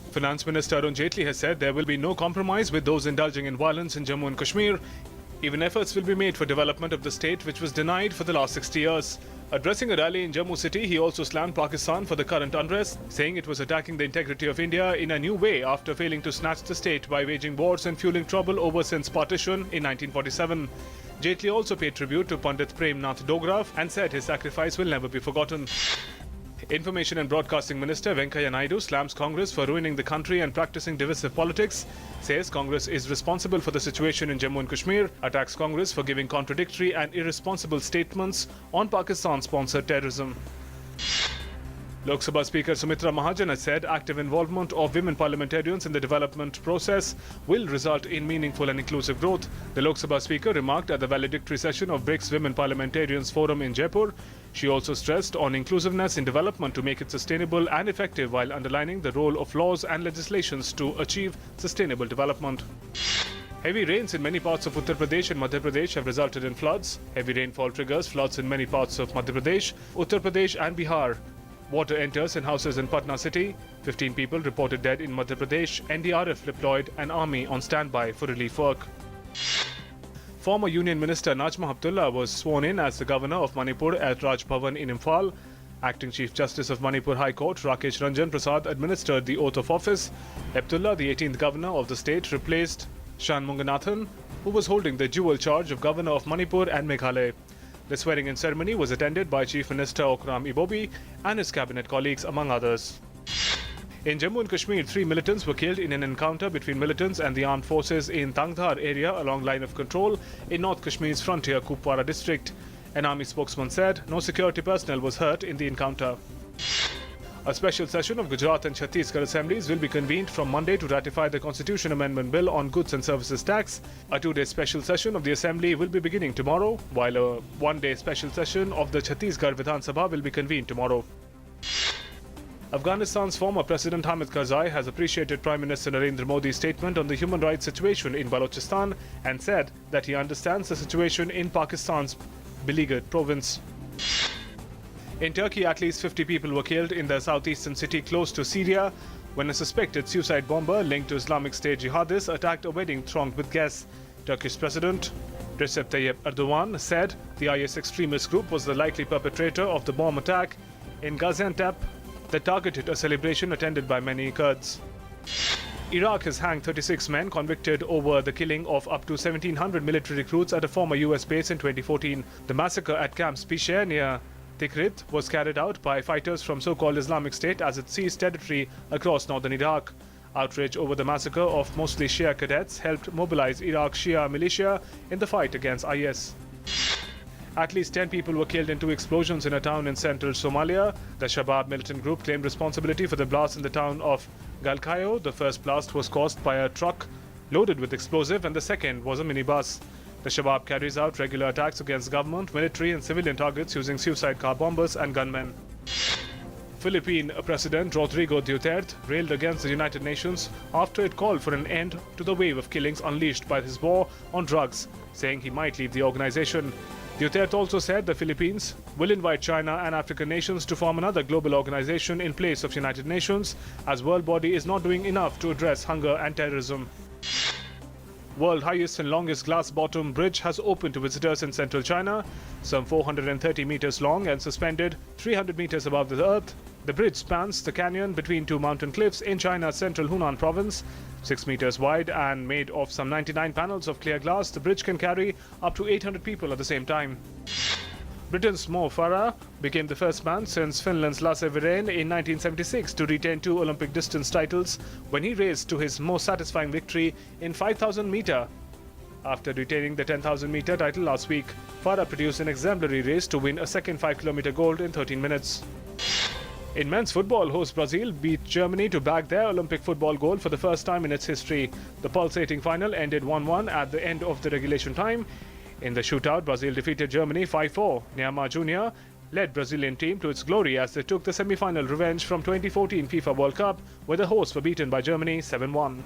Finance Minister Arun Jaitley has said there will be no compromise with those indulging in violence in Jammu and Kashmir. Even efforts will be made for development of the state, which was denied for the last 60 years. Addressing a rally in Jammu city, he also slammed Pakistan for the current unrest, saying it was attacking the integrity of India in a new way after failing to snatch the state by waging wars and fueling trouble over since partition in 1947. Jaitley also paid tribute to Pandit Prem Nath Dogra and said his sacrifice will never be forgotten. Information and Broadcasting Minister Venkaiah Naidu slams Congress for ruining the country and practicing divisive politics, says Congress is responsible for the situation in Jammu and Kashmir, attacks Congress for giving contradictory and irresponsible statements on Pakistan-sponsored terrorism. Lok Sabha Speaker Sumitra Mahajan has said active involvement of women parliamentarians in the development process will result in meaningful and inclusive growth. The Lok Sabha Speaker remarked at the valedictory session of BRICS Women Parliamentarians Forum in Jaipur. She also stressed on inclusiveness in development to make it sustainable and effective, while underlining the role of laws and legislations to achieve sustainable development. Heavy rains in many parts of Uttar Pradesh and Madhya Pradesh have resulted in floods. Heavy rainfall triggers floods in many parts of Madhya Pradesh, Uttar Pradesh and Bihar. Water enters in houses in Patna city. 15 people reported dead in Madhya Pradesh. NDRF deployed an army on standby for relief work. Former Union Minister Najma Heptullah was sworn in as the Governor of Manipur at Raj Bhavan in Imphal. Acting Chief Justice of Manipur High Court Rakesh Ranjan Prasad administered the oath of office. Heptullah, the 18th Governor of the state, replaced Shanmuganathan, who was holding the dual charge of Governor of Manipur and Meghalaya. The swearing-in ceremony was attended by Chief Minister Okram Ibobi and his cabinet colleagues, among others. In Jammu and Kashmir, 3 militants were killed in an encounter between militants and the armed forces in Tangdhar area along line of control in North Kashmir's frontier Kupwara district. An army spokesman said no security personnel was hurt in the encounter. A special session of Gujarat and Chhattisgarh assemblies will be convened from Monday to ratify the Constitution Amendment Bill on Goods and Services Tax. A 2-day special session of the assembly will be beginning tomorrow, while a 1-day special session of the Chhattisgarh Vidhan Sabha will be convened tomorrow. Afghanistan's former President Hamid Karzai has appreciated Prime Minister Narendra Modi's statement on the human rights situation in Balochistan and said that he understands the situation in Pakistan's beleaguered province. In Turkey, at least 50 people were killed in the southeastern city close to Syria when a suspected suicide bomber linked to Islamic State jihadists attacked a wedding thronged with guests. Turkish President Recep Tayyip Erdogan said the IS extremist group was the likely perpetrator of the bomb attack in Gaziantep that targeted a celebration attended by many Kurds. Iraq has hanged 36 men convicted over the killing of up to 1,700 military recruits at a former US base in 2014. The massacre at Camp Speicher near Tikrit was carried out by fighters from so-called Islamic State as it seized territory across northern Iraq. Outrage over the massacre of mostly Shia cadets helped mobilize Iraq's Shia militia in the fight against IS. At least 10 people were killed in 2 explosions in a town in central Somalia. The Shabab militant group claimed responsibility for the blast in the town of Galkayo. The first blast was caused by a truck loaded with explosive and the second was a minibus. The Shabab carries out regular attacks against government, military and civilian targets using suicide car bombers and gunmen. Philippine President Rodrigo Duterte railed against the United Nations after it called for an end to the wave of killings unleashed by his war on drugs, saying he might leave the organization. Duterte also said the Philippines will invite China and African nations to form another global organization in place of United Nations, as world body is not doing enough to address hunger and terrorism. World highest and longest glass bottom bridge has opened to visitors in central China, some 430 meters long and suspended 300 meters above the earth. The bridge spans the canyon between 2 mountain cliffs in China's central Hunan province. 6 meters wide and made of some 99 panels of clear glass, the bridge can carry up to 800 people at the same time. Britain's Mo Farah became the first man since Finland's Lasse Viren in 1976 to retain 2 Olympic distance titles when he raced to his most satisfying victory in 5,000 meter. After retaining the 10,000 meter title last week, Farah produced an exemplary race to win a second 5-kilometer gold in 13 minutes. In men's football, host Brazil beat Germany to bag their Olympic football gold for the first time in its history. The pulsating final ended 1-1 at the end of the regulation time. In the shootout, Brazil defeated Germany 5-4. Neymar Jr. led Brazilian team to its glory as they took the semi-final revenge from 2014 FIFA World Cup, where the hosts were beaten by Germany 7-1.